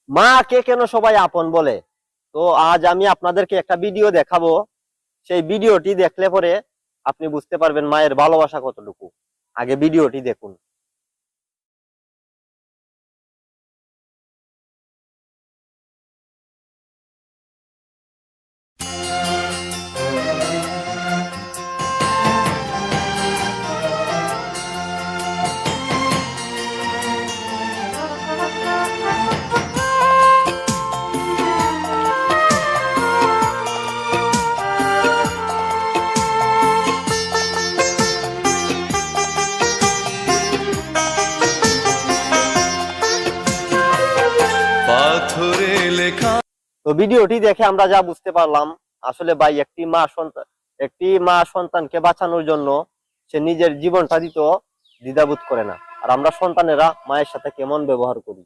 মাকে কেন সবাই আপন বলে? তো আজ আমি আপনাদেরকে একটা ভিডিও দেখাবো। সেই ভিডিওটি দেখলে পরে আপনি বুঝতে পারবেন মায়ের ভালোবাসা কতটুকু। আগে ভিডিওটি দেখুন। পাথরে লেখা। তো ভিডিওটি দেখে আমরা যা বুঝতে পারলাম, আসলে ভাই একটি মা সন্তানকে বাঁচানোর জন্য সে নিজের জীবনটা দিতেও দ্বিধাবোধ করে না। আর আমরা সন্তানেরা মায়ের সাথে কেমন ব্যবহার করি।